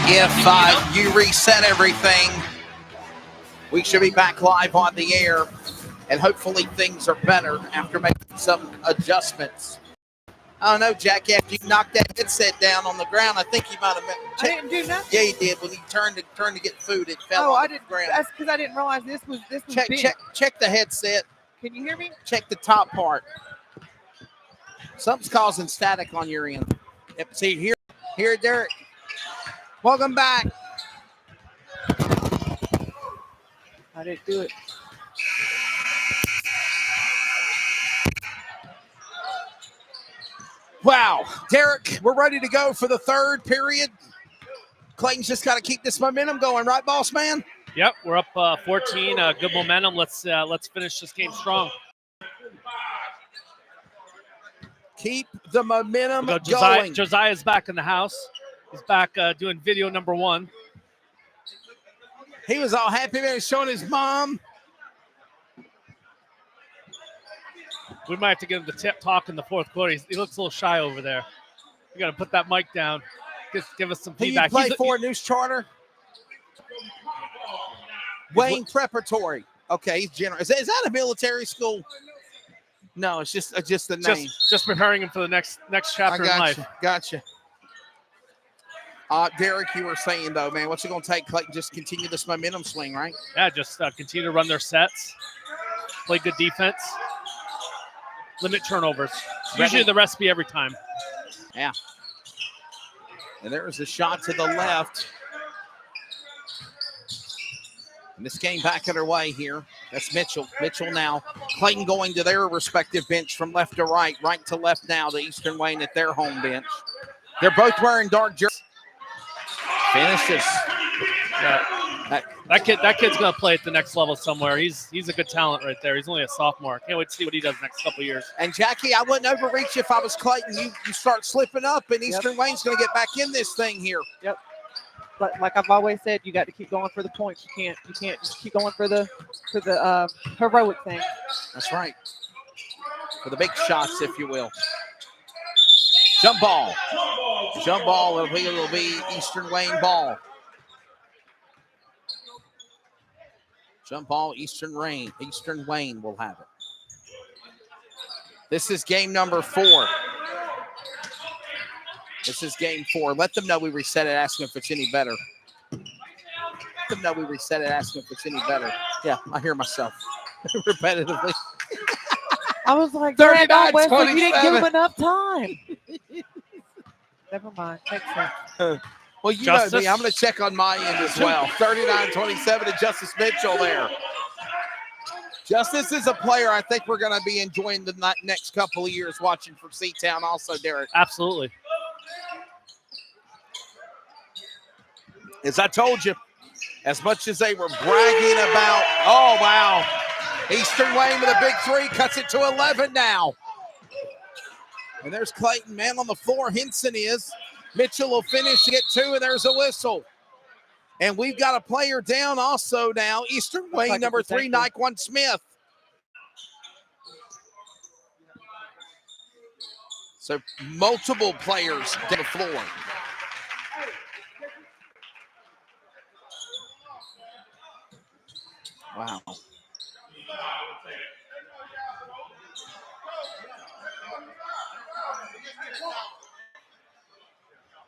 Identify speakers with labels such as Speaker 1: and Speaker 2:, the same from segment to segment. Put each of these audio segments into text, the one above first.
Speaker 1: If you reset everything, we should be back live on the air, and hopefully things are better after making some adjustments. I don't know, Jackie, after you knocked that headset down on the ground, I think you might have meant.
Speaker 2: I didn't do nothing.
Speaker 1: Yeah, you did. When you turned to get food, it fell on the ground.
Speaker 2: That's because I didn't realize this was
Speaker 1: Check the headset.
Speaker 2: Can you hear me?
Speaker 1: Check the top part. Something's causing static on your end. Yep, see here, Derek. Welcome back.
Speaker 2: I didn't do it.
Speaker 1: Wow, Derek, we're ready to go for the third period. Clayton's just got to keep this momentum going, right, boss man?
Speaker 3: Yep, we're up 14. Good momentum. Let's finish this game strong.
Speaker 1: Keep the momentum
Speaker 3: Josiah,
Speaker 1: going.
Speaker 3: Josiah's back in the house. He's back doing video number 1.
Speaker 1: He was all happy, man, showing his mom.
Speaker 3: We might have to get him to talk in the fourth quarter. He looks a little shy over there. You got to put that mic down. Give us some feedback.
Speaker 1: Who you play for, News Charter? Wayne Preparatory. Okay, he's general. Is that a military school? No, it's just the name.
Speaker 3: Just preparing him for the next chapter in life.
Speaker 1: Gotcha. Derek, you were saying, though, man, what's it going to take, Clayton? Just continue this momentum swing, right?
Speaker 3: Yeah, just continue to run their sets, play good defense, limit turnovers. It's usually the recipe every time.
Speaker 1: Yeah. And there's a shot to the left. And this game back underway here. That's Mitchell. Mitchell now. Clayton going to their respective bench from left to right to left now. The Eastern Wayne at their home bench. They're both wearing dark jerseys. Finishes.
Speaker 3: Yeah. That kid's gonna play at the next level somewhere. He's a good talent right there. He's only a sophomore. Can't wait to see what he does next couple of years.
Speaker 1: And Jackie, I wouldn't overreach if I was Clayton. You start slipping up, and Eastern Wayne's gonna get back in this thing here.
Speaker 2: Yep. But like I've always said, you got to keep going for the points. You can't just keep going for the heroic thing.
Speaker 1: That's right. For the big shots, if you will. Jump ball. It'll be Eastern Wayne ball. Jump ball, Eastern Wayne will have it. This is game number 4. Let them know we reset it, ask them if it's any better. Yeah, I hear myself repetitively.
Speaker 2: I was like,
Speaker 1: 39,
Speaker 2: Wesley, you didn't give
Speaker 1: 27.
Speaker 2: him enough time. Never mind. Makes sense.
Speaker 1: Well, you know me. I'm going to check on my end as well. 39-27 to Justice Mitchell there. Justice is a player I think we're going to be enjoying the next couple of years watching from C-Town also, Derek.
Speaker 3: Absolutely.
Speaker 1: As I told you, as much as they were bragging about, oh, wow. Eastern Wayne with a big 3, cuts it to 11 now. And there's Clayton, man on the floor. Henson is. Mitchell will finish to get 2, and there's a whistle. And we've got a player down also now. Eastern Wayne, number 3, Naquan Smith. So multiple players down the floor. Wow.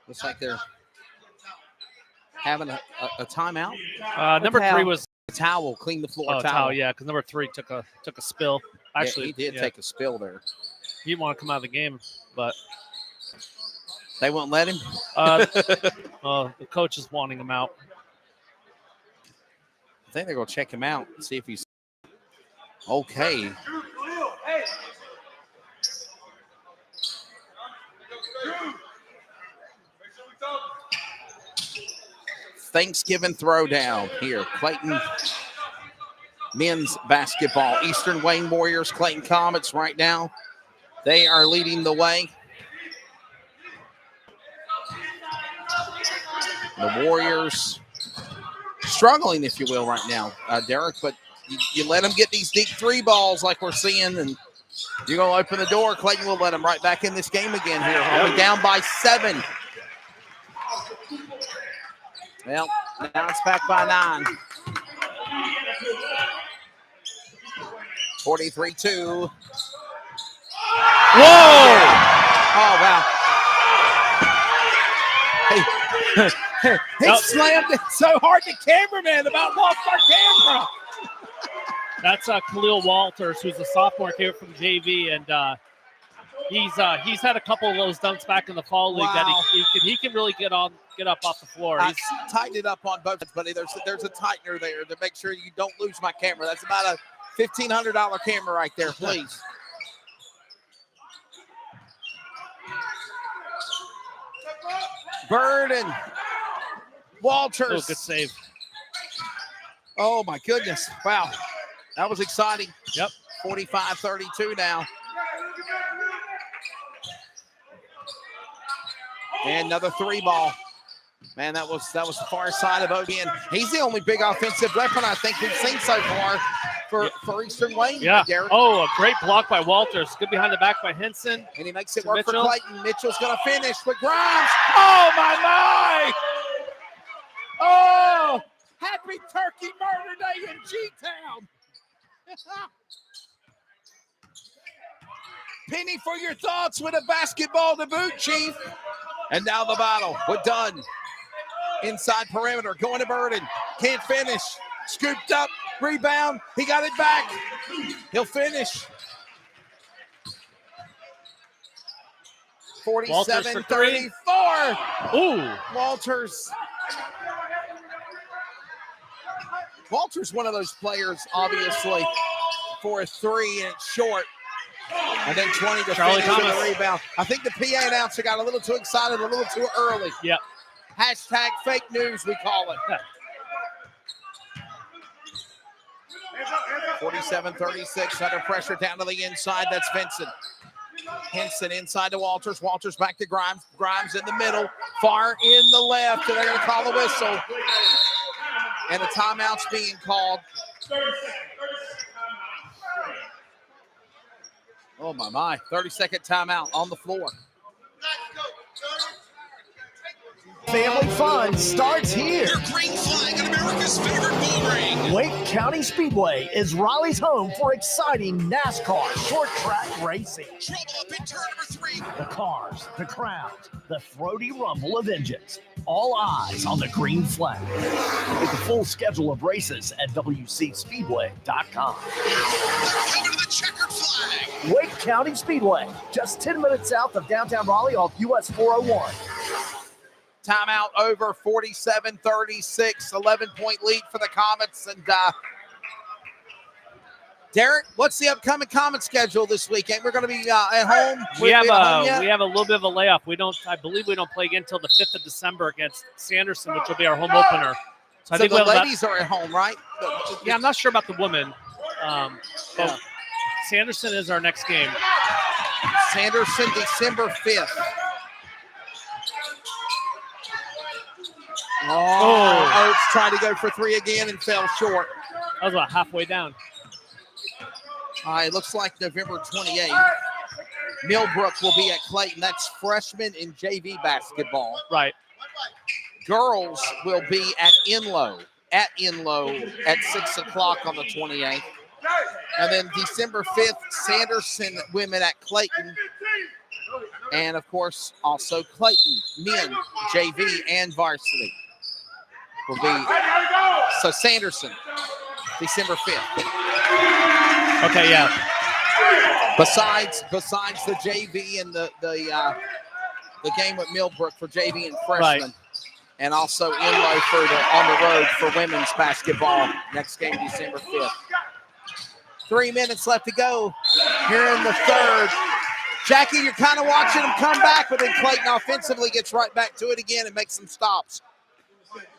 Speaker 1: Looks like they're having a timeout.
Speaker 3: Number 3 was
Speaker 1: a towel, clean the floor.
Speaker 3: Towel, yeah, because number 3 took a spill. Actually,
Speaker 1: he did take a spill there.
Speaker 3: He didn't want to come out of the game, but
Speaker 1: they won't let him.
Speaker 3: The coach is wanting him out.
Speaker 1: I think they're going to check him out and see if he's okay. Thanksgiving throwdown here. Clayton men's basketball. Eastern Wayne Warriors, Clayton Comets right now. They are leading the way. The Warriors struggling, if you will, right now, Derek, but you let them get these deep 3 balls like we're seeing, and you're going to open the door. Clayton will let them right back in this game again here. Only down by 7. Well, now it's back by 9. 43-2.
Speaker 3: Whoa!
Speaker 1: Oh, wow. He
Speaker 3: Nope.
Speaker 1: slammed it so hard the cameraman about lost our camera.
Speaker 3: That's Khalil Walters, who's a sophomore here from JV, and he's had a couple of those dunks back in the fall league that he can really get up off the floor.
Speaker 1: I tightened it up on both, buddy. There's a tightener there to make sure you don't lose my camera. That's about a $1,500 camera right there, please. Bird and Walters.
Speaker 3: Oh, good save.
Speaker 1: Oh, my goodness. Wow. That was exciting.
Speaker 3: Yep.
Speaker 1: 45-32 now. And another 3 ball. Man, that was the far side of Obian. He's the only big offensive weapon I think we've seen so far for Eastern Wayne.
Speaker 3: Yeah.
Speaker 1: Derek.
Speaker 3: Oh, a great block by Walters. Good behind the back by Henson.
Speaker 1: And he makes it
Speaker 3: To
Speaker 1: work
Speaker 3: Mitchell.
Speaker 1: for Clayton. Mitchell's going to finish with Grimes. Oh, my. Oh, happy Turkey Murder Day in G-Town. Penny for your thoughts with a basketball to boot, Chief. And now the battle. We're done. Inside perimeter, going to Burden. Can't finish. Scooped up. Rebound. He got it back. He'll finish. 47-34.
Speaker 3: Ooh.
Speaker 1: Walter's one of those players, obviously, for a 3 and it's short. And then 20 to
Speaker 3: Charlie
Speaker 1: finish with
Speaker 3: Thomas.
Speaker 1: a rebound. I think the PA announcer got a little too excited, a little too early.
Speaker 3: Yep.
Speaker 1: Hashtag fake news, we call it. 47-36, under pressure down to the inside. That's Vincent. Henson inside to Walters. Walters back to Grimes. Grimes in the middle, far in the left, and they're going to call the whistle. And a timeout's being called. Oh, my. 30-second timeout on the floor.
Speaker 4: Family fun starts here.
Speaker 5: Your green flag on America's favorite bull ring.
Speaker 4: Wake County Speedway is Raleigh's home for exciting NASCAR short track racing.
Speaker 5: Trouble up in turn number 3.
Speaker 4: The cars, the crowds, the throaty rumble of engines. All eyes on the green flag. With the full schedule of races at WCSpeedway.com.
Speaker 5: Coming to the checkered flag.
Speaker 4: Wake County Speedway, just 10 minutes south of downtown Raleigh off US 401.
Speaker 1: Timeout over, 47-36, 11-point lead for the Comets. And Derek, what's the upcoming Comet schedule this weekend? We're going to be at home.
Speaker 3: We have
Speaker 1: yet?
Speaker 3: a little bit of a layoff. I believe we don't play again until the 5th of December against Sanderson, which will be our home opener. So I think
Speaker 1: the
Speaker 3: we'll have
Speaker 1: ladies are at home, right?
Speaker 3: yeah, I'm not sure about the women. But Sanderson is our next game.
Speaker 1: Sanderson, December 5th. Oh, Oates tried to go for 3 again and fell short.
Speaker 3: That was about halfway down.
Speaker 1: It looks like November 28th. Millbrook will be at Clayton. That's freshman in JV basketball.
Speaker 3: Right.
Speaker 1: Girls will be at Inlow at 6 o'clock on the 28th. And then December 5th, Sanderson women at Clayton. And, of course, also Clayton men, JV and varsity will be. So Sanderson, December 5th.
Speaker 3: Okay, yeah.
Speaker 1: Besides the JV and the game with Millbrook for JV and freshmen.
Speaker 3: Right.
Speaker 1: And also Inlow on the road for women's basketball. Next game, December 5th. 3 minutes left to go here in the third. Jackie, you're kind of watching them come back, but then Clayton offensively gets right back to it again and makes some stops.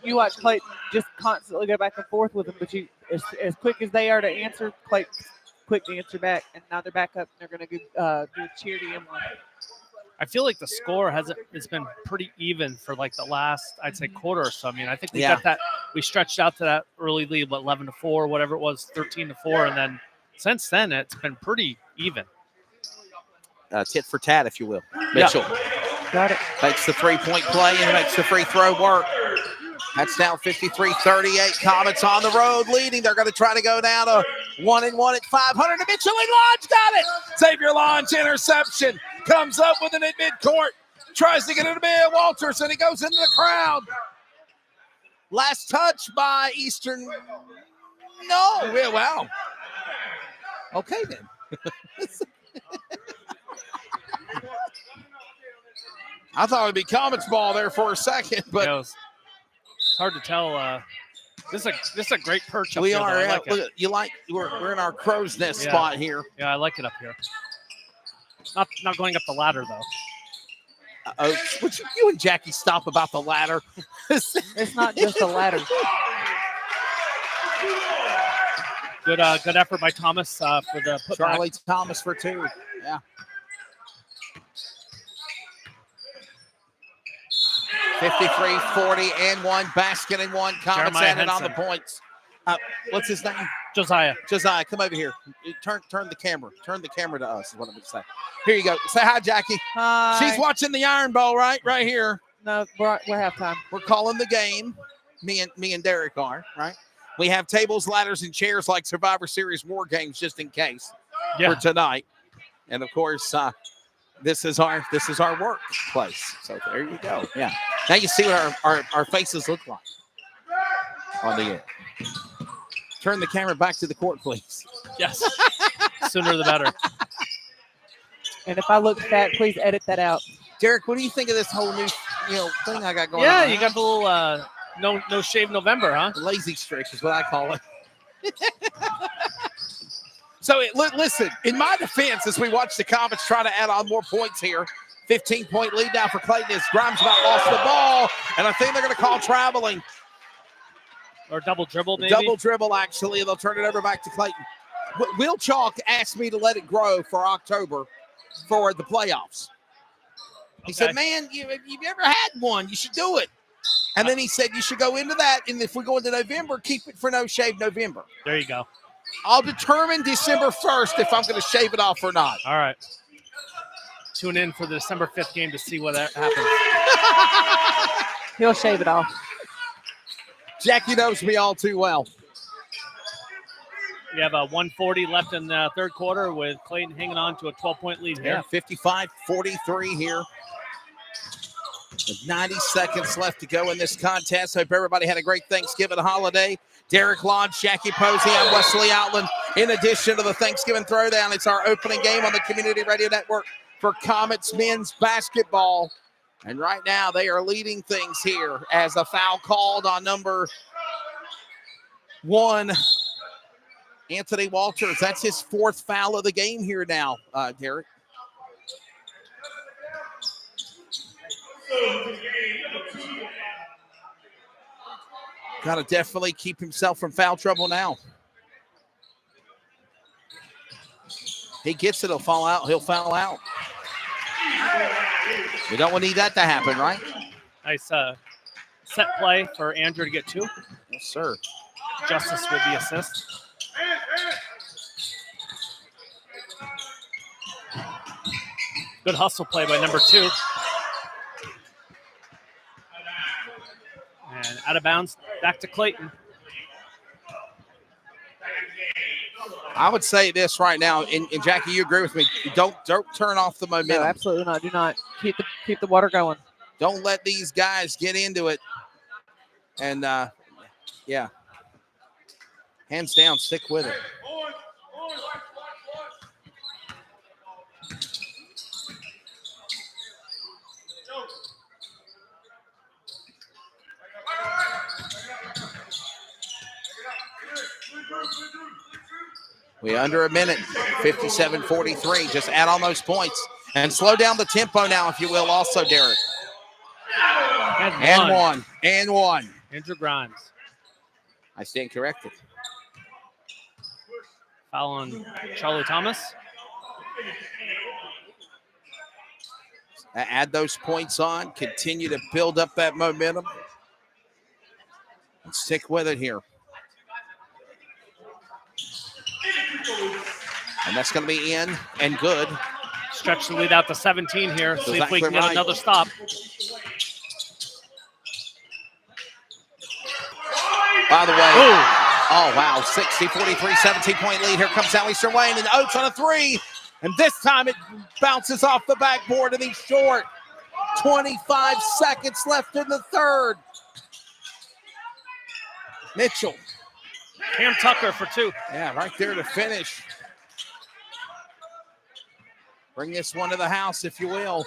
Speaker 2: You watch Clayton just constantly go back and forth with them, but as quick as they are to answer, Clayton's quick to answer back, and now they're back up. And they're going to do a cheer to Emily.
Speaker 3: I feel like the score it's been pretty even for like the last, I'd say, quarter or so. I mean, I think we got that. We stretched out to that early lead, 11-4, whatever it was, 13-4, and then since then it's been pretty even.
Speaker 1: Tit for tat, if you will. Mitchell
Speaker 2: Got it.
Speaker 1: makes the 3-point play and makes the free throw work. That's now 53-38. Comets on the road leading. They're going to try to go down to 1-1 at 500. And Mitchell Lodge got it. Xavier Lodge interception. Comes up with it at midcourt. Tries to get it to Bill Walters, and he goes into the crowd. Last touch by Eastern. No. Yeah, wow. Okay, then. I thought it would be Comets ball there for a second, but
Speaker 3: Yeah, it's hard to tell. This is a great perch up
Speaker 1: we
Speaker 3: here.
Speaker 1: are.
Speaker 3: Though. I like it.
Speaker 1: We're in our crow's nest
Speaker 3: Yeah.
Speaker 1: spot here.
Speaker 3: Yeah, I like it up here. Not going up the ladder though.
Speaker 1: Would you and Jackie stop about the ladder?
Speaker 2: It's not just a ladder.
Speaker 3: Good effort by Thomas for the putback.
Speaker 1: Charlie Thomas for 2. Yeah. 53-40 and 1. Basket and 1. Comets
Speaker 3: Jeremiah
Speaker 1: added on the
Speaker 3: Henson.
Speaker 1: points. What's his name?
Speaker 3: Josiah.
Speaker 1: Josiah, come over here. Turn the camera. Turn the camera to us is what I'm going to say. Here you go. Say hi, Jackie.
Speaker 2: Hi.
Speaker 1: She's watching the Iron Bowl, right here.
Speaker 2: No, we're halftime.
Speaker 1: We're calling the game. Me and Derek are, right? We have tables, ladders, and chairs like Survivor Series War Games just in case
Speaker 3: Yeah.
Speaker 1: for tonight. And of course, this is our workplace. So there you go. Yeah. Now you see what our faces look like on the air. Turn the camera back to the court, please.
Speaker 3: Yes. Sooner the better.
Speaker 2: And if I look fat, please edit that out.
Speaker 1: Derek, what do you think of this whole new thing I got going on?
Speaker 3: Yeah, you got the little no shave November, huh?
Speaker 1: The lazy streak is what I call it. So listen, in my defense, as we watch the Comets try to add on more points here, 15-point lead now for Clayton as Grimes about lost the ball, and I think they're going to call traveling.
Speaker 3: Or double dribble, maybe.
Speaker 1: Double dribble, actually, and they'll turn it over back to Clayton. Will Chalk asked me to let it grow for October for the playoffs. He said, man, you've ever had one. You should do it. And then he said, you should go into that, and if we go into November, keep it for No Shave November.
Speaker 3: There you go.
Speaker 1: I'll determine December 1st if I'm going to shave it off or not.
Speaker 3: All right. Tune in for the December 5th game to see what happens.
Speaker 2: He'll shave it off.
Speaker 1: Jackie knows me all too well.
Speaker 3: We have a 140 left in the third quarter with Clayton hanging on to a 12-point lead here.
Speaker 1: Yeah, 55-43 here. With 90 seconds left to go in this contest. Hope everybody had a great Thanksgiving holiday. Derek Lodge, Jackie Posey, and Wesley Outland. In addition to the Thanksgiving Throwdown, it's our opening game on the Community Radio Network for Comets men's basketball. And right now they are leading things here as a foul called on number 1, Anthony Walters. That's his 4th foul of the game here now, Derek. Got to definitely keep himself from foul trouble now. He gets it, he'll fall out. He'll foul out. We don't need that to happen, right?
Speaker 3: Nice set play for Andrew to get 2.
Speaker 1: Yes, sir.
Speaker 3: Justice with the assist. Good hustle play by number 2. And out of bounds, back to Clayton.
Speaker 1: I would say this right now, and Jackie, you agree with me. Don't turn off the momentum.
Speaker 2: No, absolutely not. Do not. Keep the water going.
Speaker 1: Don't let these guys get into it. And, yeah. Hands down, stick with it. We under a minute, 57-43. Just add on those points. And slow down the tempo now, if you will, also, Derek. And one.
Speaker 3: Andrew Grimes.
Speaker 1: I stand corrected.
Speaker 3: Foul on Charlie Thomas.
Speaker 1: Add those points on. Continue to build up that momentum. And stick with it here. And that's going to be in and good.
Speaker 3: Stretch the lead out to 17 here. See if we can get
Speaker 1: right.
Speaker 3: another stop.
Speaker 1: By the way,
Speaker 3: Ooh.
Speaker 1: oh, wow, 60-43, 17-point lead. Here comes Southeastern Wayne, and Oates on a three. And this time it bounces off the backboard, and he's short. 25 seconds left in the third. Mitchell.
Speaker 3: Cam Tucker for 2.
Speaker 1: Yeah, right there to finish. Bring this one to the house, if you will.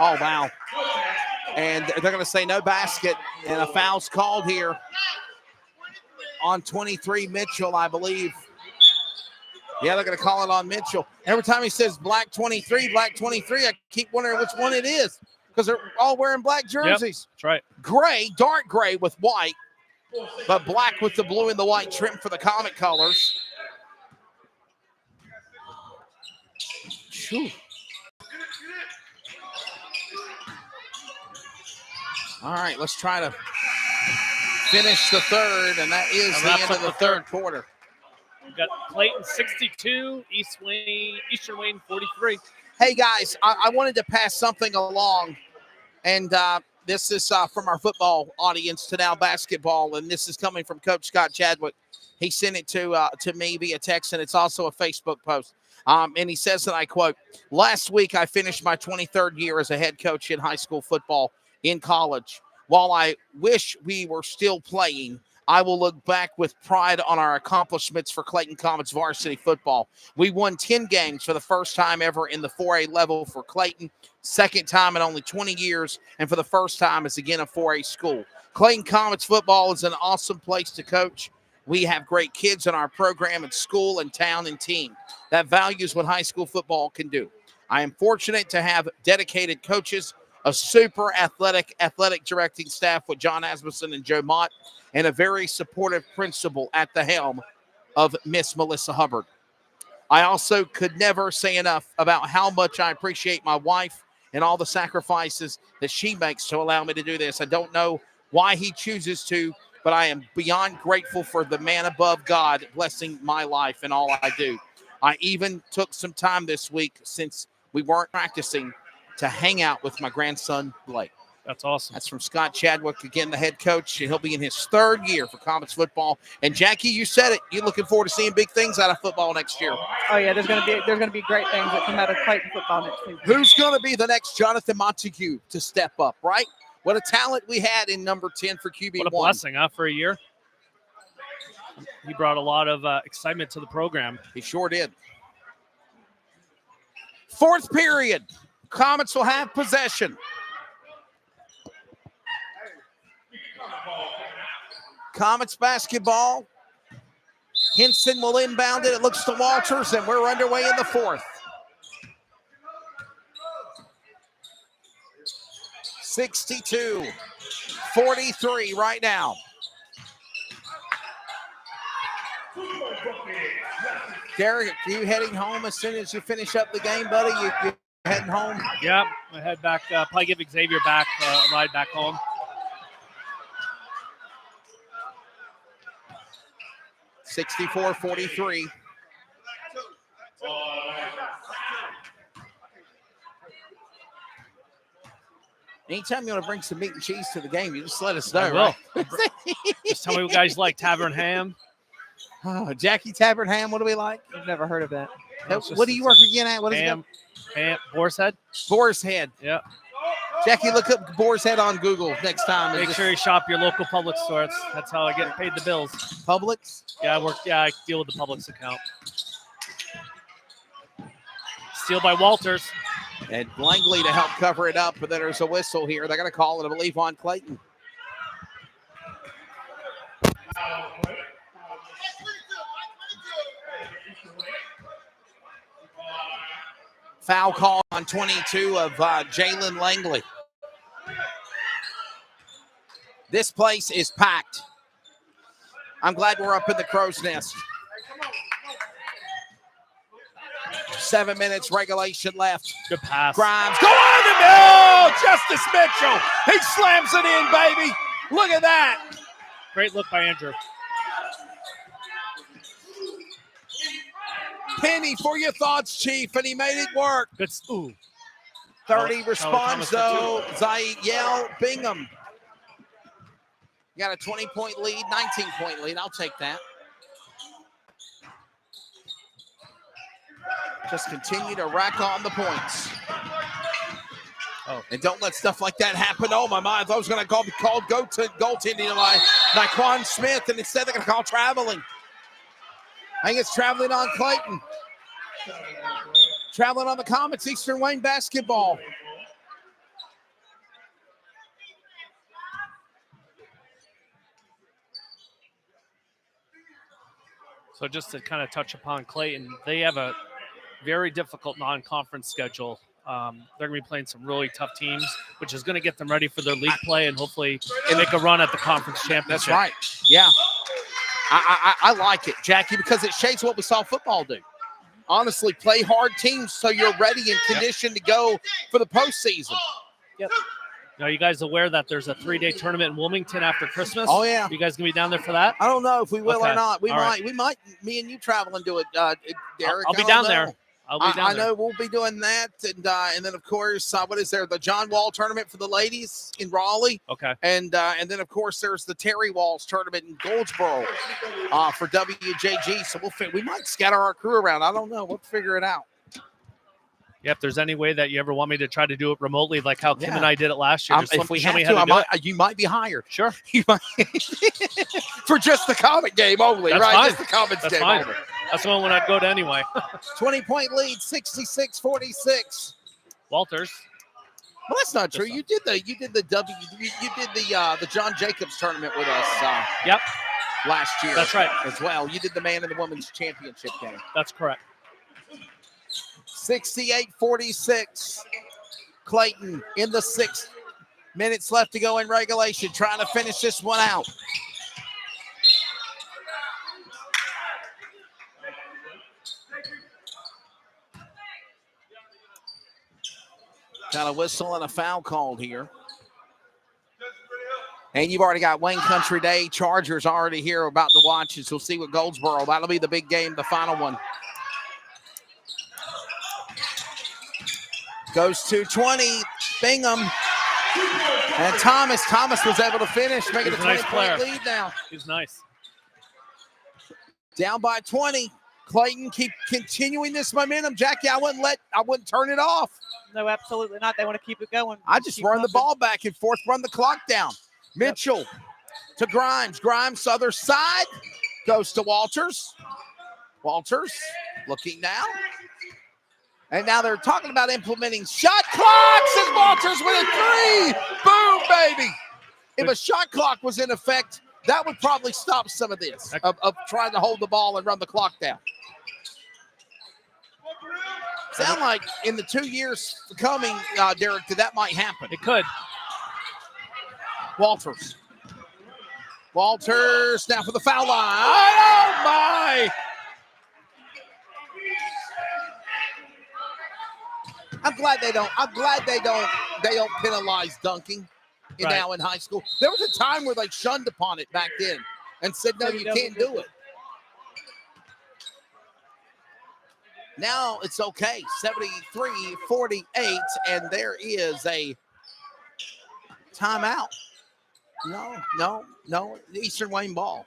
Speaker 1: Oh, wow. And they're going to say no basket, and a foul's called here on 23 Mitchell, I believe. Yeah, they're going to call it on Mitchell. Every time he says black 23, I keep wondering which one it is because they're all wearing black jerseys.
Speaker 3: Yep, that's right.
Speaker 1: Gray, dark gray with white, but black with the blue and the white trim for the Comet colors. Whew. All right, let's try to finish the third, and that is the end of the third quarter.
Speaker 3: We've got Clayton 62, Eastern Wayne 43.
Speaker 1: Hey, guys, I wanted to pass something along, and this is from our football audience to now basketball, and this is coming from Coach Scott Chadwick. He sent it to me via text, and it's also a Facebook post. And he says that I quote, "Last week I finished my 23rd year as a head coach in high school football in college. While I wish we were still playing, I will look back with pride on our accomplishments for Clayton Comets varsity football. We won 10 games for the first time ever in the 4A level for Clayton, second time in only 20 years, and for the first time as again a 4A school. Clayton Comets football is an awesome place to coach. We have great kids in our program at school and town and team that values what high school football can do. I am fortunate to have dedicated coaches, a super athletic directing staff with John Asmussen and Joe Mott, and a very supportive principal at the helm of Miss Melissa Hubbard. I also could never say enough about how much I appreciate my wife and all the sacrifices that she makes to allow me to do this. I don't know why he chooses to, but I am beyond grateful for the man above God blessing my life and all I do. I even took some time this week since we weren't practicing to hang out with my grandson, Blake."
Speaker 3: That's awesome.
Speaker 1: That's from Scott Chadwick, again, the head coach. He'll be in his third year for Comets football. And Jackie, you said it. You're looking forward to seeing big things out of football next year.
Speaker 2: Oh yeah, there's gonna be great things that come out of Clayton football next season.
Speaker 1: Who's going to be the next Jonathan Montague to step up, right? What a talent we had in number 10 for QB1.
Speaker 3: What a blessing, huh, for a year. He brought a lot of excitement to the program.
Speaker 1: He sure did. Fourth period. Comets will have possession. Comets basketball. Hinson will inbound it. It looks to Walters, and we're underway in the fourth. 62-43 right now. Derek, are you heading home as soon as you finish up the game, buddy? You heading home?
Speaker 3: Yep, I head back. Probably give Xavier back a ride back home.
Speaker 1: (64-43). Anytime you want to bring some meat and cheese to the game, you just let us know,
Speaker 3: I will.
Speaker 1: right?
Speaker 3: Just tell me what guys like. Tavern ham.
Speaker 1: Oh, Jackie Tavern ham, what do we like?
Speaker 2: I've never heard of that.
Speaker 1: What do you work again at? What is
Speaker 3: Ham. Boar's Head.
Speaker 1: Boar's Head.
Speaker 3: Yeah.
Speaker 1: Jackie, look up Boar's Head on Google next time.
Speaker 3: Make sure you shop your local Publix store. That's how I get paid the bills.
Speaker 1: Publix?
Speaker 3: Yeah, I deal with the Publix account. Steal by Walters.
Speaker 1: And Langley to help cover it up, but then there's a whistle here. They're going to call it, I believe, on Clayton. Foul call on 22 of Jalen Langley. This place is packed. I'm glad we're up in the crow's nest. 7 minutes regulation left.
Speaker 3: Good pass.
Speaker 1: Grimes, go on the middle! Justice Mitchell, he slams it in, baby. Look at that.
Speaker 3: Great look by Andrew.
Speaker 1: Penny for your thoughts, Chief, and he made it work.
Speaker 3: Good. Ooh.
Speaker 1: 30
Speaker 3: Oh,
Speaker 1: responds,
Speaker 3: Thomas for
Speaker 1: though. Zayiel Bingham. You got a 20-point lead, 19-point lead. I'll take that. Just continue to rack on the points.
Speaker 3: Oh.
Speaker 1: And don't let stuff like that happen. Oh, my mind. I thought I was going to call goaltending by Naquan Smith, and instead they're going to call traveling. I think it's traveling on Clayton. Traveling on the Comets, Eastern Wayne basketball.
Speaker 3: So just to kind of touch upon Clayton, they have a very difficult non-conference schedule. They're going to be playing some really tough teams, which is going to get them ready for their league play and hopefully make a run at the conference championship.
Speaker 1: That's right. Yeah. I like it, Jackie, because it shades what we saw football do. Honestly, play hard teams so you're ready and conditioned to go for the postseason.
Speaker 2: Yep.
Speaker 3: Now, are you guys aware that there's a 3-day tournament in Wilmington after Christmas?
Speaker 1: Oh, yeah.
Speaker 3: You guys going to be down there for that?
Speaker 1: I don't know if we will
Speaker 3: Okay.
Speaker 1: or not. We
Speaker 3: All
Speaker 1: might.
Speaker 3: right.
Speaker 1: We might. Me and you travel and do it, Derek.
Speaker 3: I'll be
Speaker 1: I don't
Speaker 3: down
Speaker 1: know.
Speaker 3: there. I'll be down
Speaker 1: I
Speaker 3: there.
Speaker 1: know we'll be doing that, and then of course, what is there? The John Wall tournament for the ladies in Raleigh,
Speaker 3: Okay.
Speaker 1: and then of course there's the Terry Walls tournament in Goldsboro for WJG. So we might scatter our crew around. I don't know. We'll figure it out.
Speaker 3: Yeah, if there's any way that you ever want me to try to do it remotely, like how Kim
Speaker 1: Yeah.
Speaker 3: and I did it last year, just
Speaker 1: If we
Speaker 3: show
Speaker 1: have
Speaker 3: me
Speaker 1: to,
Speaker 3: how to do it.
Speaker 1: you might be hired.
Speaker 3: Sure.
Speaker 1: You might for just the Comet game only,
Speaker 3: That's
Speaker 1: right?
Speaker 3: fine.
Speaker 1: Just the Comets
Speaker 3: That's
Speaker 1: game
Speaker 3: fine.
Speaker 1: only.
Speaker 3: That's the one I'd go to anyway.
Speaker 1: 20-point lead, 66-46.
Speaker 3: Walters.
Speaker 1: Well, that's not true. You did the John Jacobs tournament with us
Speaker 3: Yep,
Speaker 1: last year.
Speaker 3: that's right.
Speaker 1: As well. You did the man and the women's championship game.
Speaker 3: That's correct.
Speaker 1: 68-46. Clayton in the 6th. Minutes left to go in regulation, trying to finish this one out. Got a whistle and a foul called here. And you've already got Wayne Country Day Chargers already here about to watch, so we'll see what Goldsboro. That'll be the big game, the final one. Goes to 20, Bingham. And Thomas was able to finish, making
Speaker 3: He's
Speaker 1: a
Speaker 3: a nice
Speaker 1: 20-point
Speaker 3: player.
Speaker 1: lead now.
Speaker 3: He's nice.
Speaker 1: Down by 20. Clayton keep continuing this momentum. Jackie, I wouldn't turn it off.
Speaker 2: No, absolutely not. They want to keep it going.
Speaker 1: I just
Speaker 2: Keep
Speaker 1: run the
Speaker 2: pumping.
Speaker 1: ball back and forth, run the clock down. Mitchell to Grimes. Grimes, other side, goes to Walters. Walters looking now. And now they're talking about implementing shot clocks as Walters with a 3. Boom, baby. If a shot clock was in effect, that would probably stop some of this, of trying to hold the ball and run the clock down. Sound like in the 2 years coming, Derek, that might happen.
Speaker 3: It could.
Speaker 1: Walters now for the foul line. Oh my! I'm glad they don't penalize dunking now in high school. There was a time where they shunned upon it back then and said, no, you can't do it. Now it's okay. 73-48, and there is a timeout. No. Eastern Wayne ball.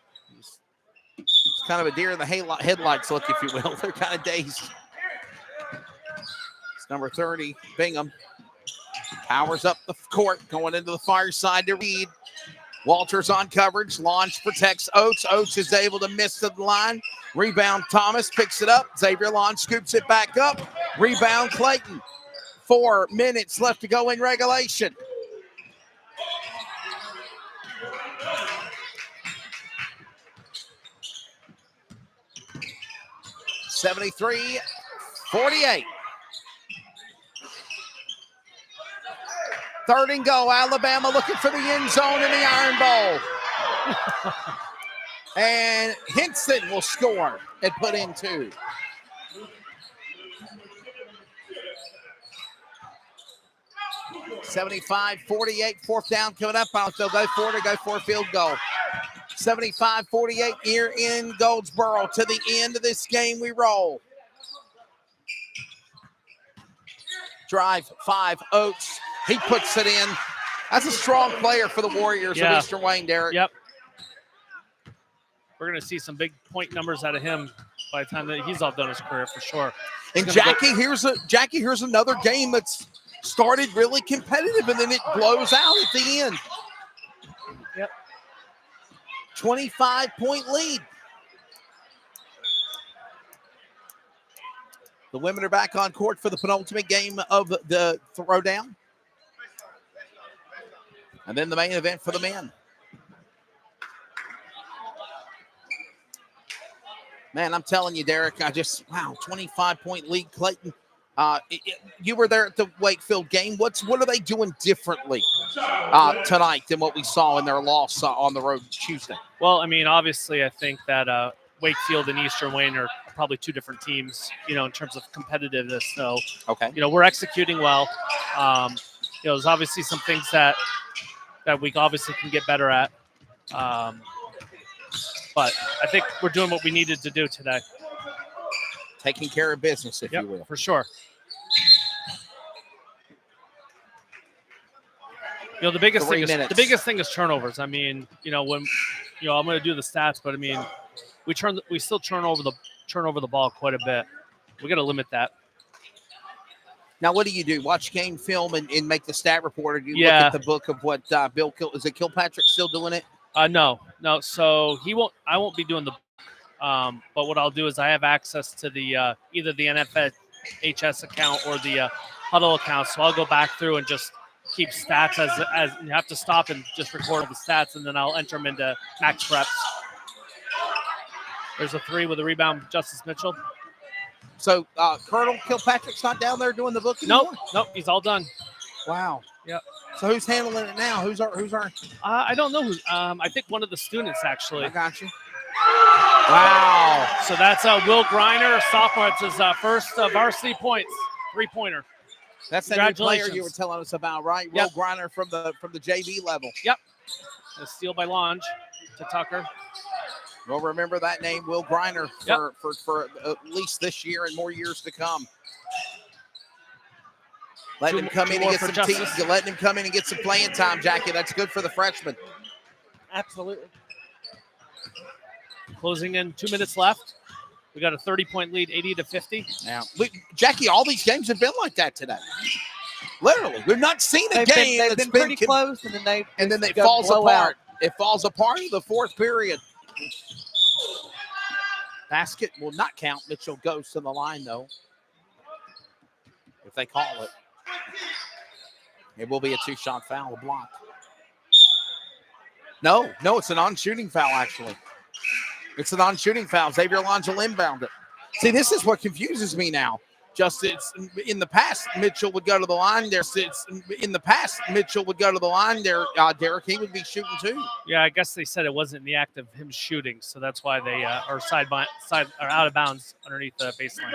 Speaker 1: It's kind of a deer in the headlights look, if you will. They're kind of dazed. It's number 30, Bingham. Powers up the court, going into the far side to Reed. Walters on coverage. Launch protects Oates. Oates is able to miss the line. Rebound, Thomas picks it up. Xavier Launch scoops it back up. Rebound, Clayton. 4 minutes left to go in regulation. (73-48). 3rd and go. Alabama looking for the end zone in the Iron Bowl. And Henson will score and put in 2. (75-48). 4th down coming up. They'll go for it. Go for a field goal. 75-48 here in Goldsboro. To the end of this game we roll. drive, 5, Oates. He puts it in. That's a strong player for the Warriors of Eastern Wayne, Derek.
Speaker 3: Yep. We're going to see some big point numbers out of him by the time that he's all done his career for sure.
Speaker 1: And Jackie, here's another game that's started really competitive, and then it blows out at the end.
Speaker 2: Yep.
Speaker 1: 25-point lead. The women are back on court for the penultimate game of the Throwdown. And then the main event for the men. Man, I'm telling you, Derek, 25-point lead, Clayton. You were there at the Wakefield game. What are they doing differently tonight than what we saw in their loss on the road Tuesday?
Speaker 3: Well, I mean, obviously, I think that Wakefield and Eastern Wayne are probably two different teams, in terms of competitiveness. So,
Speaker 1: okay,
Speaker 3: we're executing well. There's obviously some things that we obviously can get better at. But I think we're doing what we needed to do today.
Speaker 1: Taking care of business, if you will.
Speaker 3: For sure. The biggest thing is turnovers. I mean, when I'm going to do the stats, but I mean, we still turn over the ball quite a bit. We got to limit that.
Speaker 1: Now, what do you do? Watch game film and make the stat report, or do you look at the book of what Bill is it Kilpatrick still doing it?
Speaker 3: No. So I won't be doing the. But what I'll do is I have access to the either the NFHS account or the Huddle account. So I'll go back through and just keep stats as you have to stop and just record all the stats, and then I'll enter them into max preps. There's a 3 with a rebound, Justice Mitchell.
Speaker 1: So Colonel Kilpatrick's not down there doing the book anymore?
Speaker 3: Nope, he's all done.
Speaker 1: Wow.
Speaker 3: Yep.
Speaker 1: So who's handling it now? Who's our?
Speaker 3: I don't know who. I think one of the students actually.
Speaker 1: I got you. Wow.
Speaker 3: So that's Will Griner, sophomore. It's his first varsity points, 3-pointer.
Speaker 1: That's that new player you were telling us about, right?
Speaker 3: Yep.
Speaker 1: Will Griner from the JV level.
Speaker 3: Yep. A steal by Lange to Tucker.
Speaker 1: We'll remember that name, Will Griner, for at least this year and more years to come. Letting him come in and get some letting him come in and get some playing time, Jackie. That's good for the freshman.
Speaker 2: Absolutely.
Speaker 3: Closing in 2 minutes left. We got a 30-point lead, 80-50.
Speaker 1: Now, Jackie, all these games have been like that today. Literally, we've not seen a game
Speaker 2: that's been pretty close, and then
Speaker 1: it falls apart. It falls apart in the fourth period. Basket will not count. Mitchell goes to the line, though, if they call it. It will be a 2-shot foul, a block. No, it's a non-shooting foul, actually. It's a non-shooting foul. Xavier Lange will inbound it. See, this is what confuses me now. Just in the past, Mitchell would go to the line there. Derek, he would be shooting too.
Speaker 3: Yeah, I guess they said it wasn't in the act of him shooting, so that's why they are side or out of bounds underneath the baseline.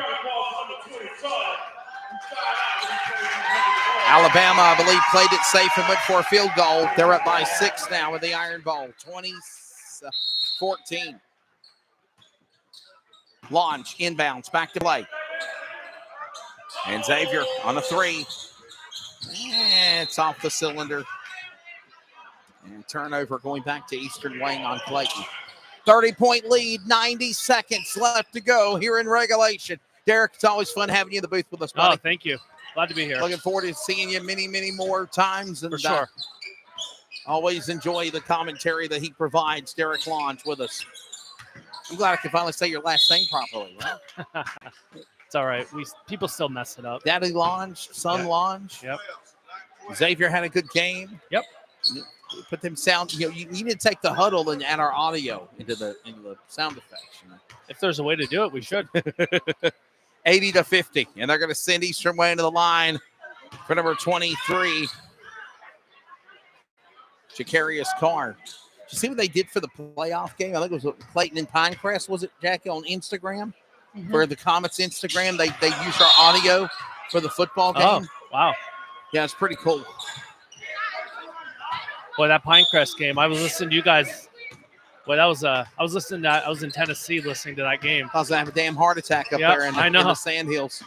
Speaker 1: Alabama, I believe, played it safe and went for a field goal. They're up by 6 now with the Iron Bowl, 20-14. Launch, inbounds, back to play. And Xavier on a 3. It's off the cylinder. And turnover going back to Eastern Wayne on Clayton. 30-point lead, 90 seconds left to go here in regulation. Derek, it's always fun having you in the booth with us, buddy.
Speaker 3: Oh, thank you. Glad to be here.
Speaker 1: Looking forward to seeing you many, many more times. And
Speaker 3: for sure.
Speaker 1: Always enjoy the commentary that he provides, Derek Lange, with us. I'm glad I can finally say your last name properly, right?
Speaker 3: It's all right. People still mess it up.
Speaker 1: Daddy Lange, son Lange.
Speaker 3: Yep.
Speaker 1: Xavier had a good game.
Speaker 3: Yep.
Speaker 1: Put them sound. You need to take the huddle and add our audio into the sound effects.
Speaker 3: If there's a way to do it, we should.
Speaker 1: 80-50, and they're going to send Eastern Wayne to the line for number 23, Jacarius Carr. Did you see what they did for the playoff game? I think it was Clayton and Pinecrest, was it, Jackie, on Instagram? Mm-hmm. For the Comets Instagram, they used our audio for the football game.
Speaker 3: Oh, wow.
Speaker 1: Yeah, it's pretty cool.
Speaker 3: Boy, that Pinecrest game, I was listening to you guys. Boy, I was in Tennessee listening to that game.
Speaker 1: I was going to have a damn heart attack up there in the Sandhills.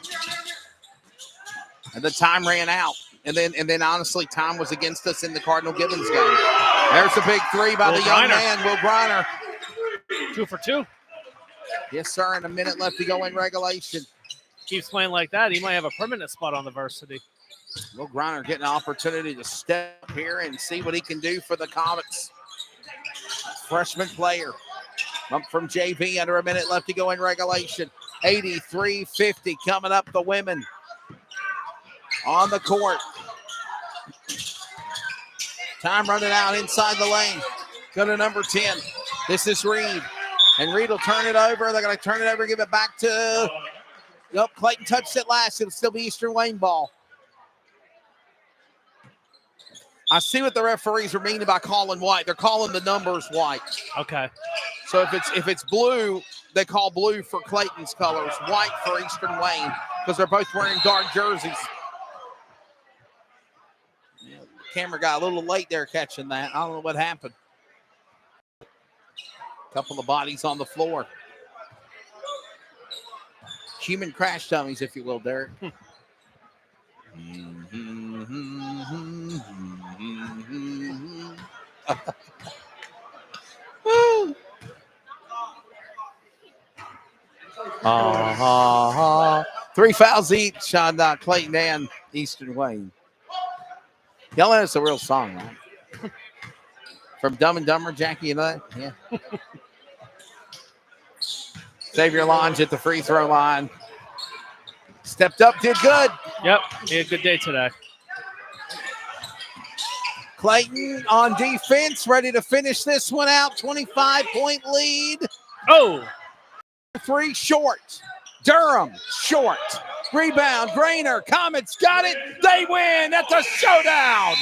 Speaker 1: And the time ran out. And then honestly, time was against us in the Cardinal Gibbons game. There's a big three by the young man, Will Griner.
Speaker 3: 2 for 2.
Speaker 1: Yes, sir, and a minute left to go in regulation.
Speaker 3: Keeps playing like that, he might have a permanent spot on the varsity.
Speaker 1: Will Griner getting an opportunity to step up here and see what he can do for the Comets. Freshman player. Up from JV, under a minute left to go in regulation. 83-50 coming up, the women on the court. Time running out inside the lane. Go to number 10. This is Reed. And Reed will turn it over. They're going to turn it over, give it back to... Nope, Clayton touched it last. It'll still be Eastern Wayne ball. I see what the referees are meaning by calling white. They're calling the numbers white.
Speaker 3: Okay.
Speaker 1: So if it's blue, they call blue for Clayton's colors, white for Eastern Wayne, because they're both wearing dark jerseys. Yeah, camera got a little late there catching that. I don't know what happened. Couple of bodies on the floor. Human crash dummies, if you will, Derek. Three fouls each on Clayton and Eastern Wayne. Y'all know it's a real song, right? From Dumb and Dumber, Jackie, you know that? Yeah. Xavier Lange at the free throw line. Stepped up, did good.
Speaker 3: Yep, he had a good day today.
Speaker 1: Clayton on defense, ready to finish this one out. 25-point lead.
Speaker 3: Oh!
Speaker 1: 3 short. Durham short. Rebound, Grainer. Comets got it. They win. That's a showdown.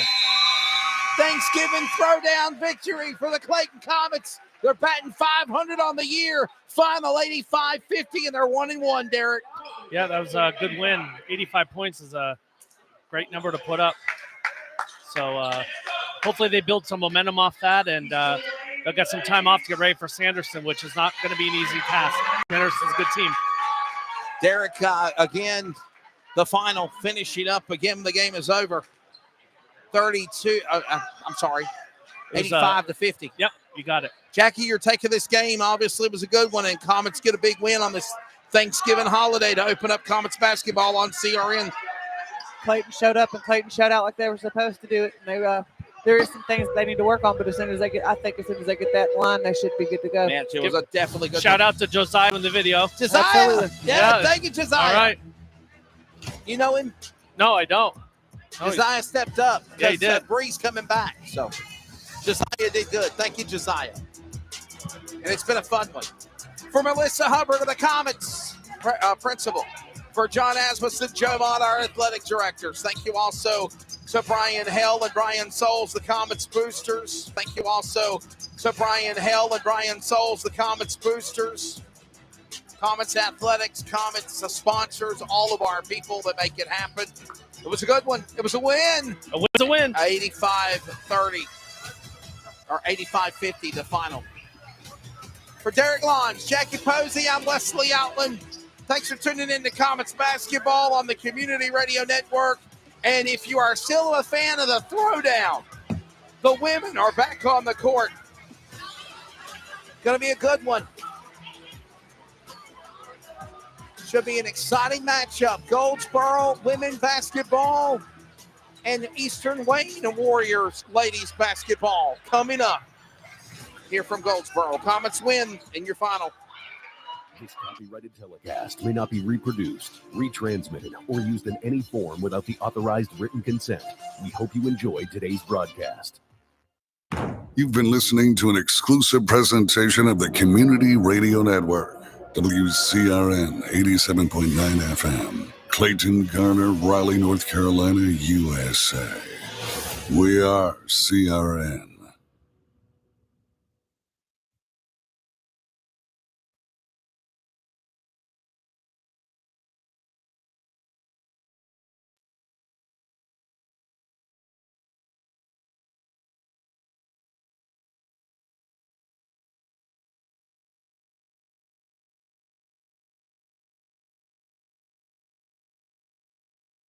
Speaker 1: Thanksgiving throwdown victory for the Clayton Comets. They're batting 500 on the year. Final 85-50, and they're 1-1, Derek.
Speaker 3: Yeah, that was a good win. 85 points is a great number to put up. So hopefully they build some momentum off that, and they'll get some time off to get ready for Sanderson, which is not going to be an easy task. Sanderson's a good team.
Speaker 1: Derek, again, the final finishing up. Again, the game is over. 85-50.
Speaker 3: Yep, you got it.
Speaker 1: Jackie, your take of this game obviously was a good one, and Comets get a big win on this Thanksgiving holiday to open up Comets basketball on CRN.
Speaker 2: Clayton showed up and Clayton showed out like they were supposed to do it. And they, there is some things that they need to work on, but as soon as they get that line, they should be good to go.
Speaker 1: Man, it was a definitely good.
Speaker 3: Shout out to Josiah in the video.
Speaker 1: Josiah,
Speaker 2: absolutely.
Speaker 1: Yeah, thank you, Josiah.
Speaker 3: All right.
Speaker 1: You know him?
Speaker 3: No, I don't.
Speaker 1: Josiah stepped up.
Speaker 3: Yeah, he did.
Speaker 1: Bree's coming back, so Josiah did good. Thank you, Josiah. And it's been a fun one. For Melissa Hubbard of the Comets principal, for John Asmussen, Joe Mott, our athletic directors. Thank you also to Brian Hell and Brian Souls, the Comets boosters. Thank you also to Brian Hell and Brian Souls, the Comets boosters. Comets Athletics, Comets sponsors, all of our people that make it happen. It was a good one. It was a win.
Speaker 3: A win's a win.
Speaker 1: 85-30 or 85-50, the final. For Derek Lange, Jackie Posey, I'm Wesley Outland. Thanks for tuning in to Comets Basketball on the Community Radio Network. And if you are still a fan of the Throwdown, the women are back on the court. Going to be a good one. Should be an exciting matchup. Goldsboro women basketball and Eastern Wayne Warriors ladies basketball coming up here from Goldsboro. Comets win in your final.
Speaker 6: This copyrighted telecast may not be reproduced, retransmitted, or used in any form without the authorized written consent. We hope you enjoyed today's broadcast.
Speaker 7: You've been listening to an exclusive presentation of the Community Radio Network. WCRN 87.9 FM, Clayton, Garner, Raleigh, North Carolina, USA. We are CRN.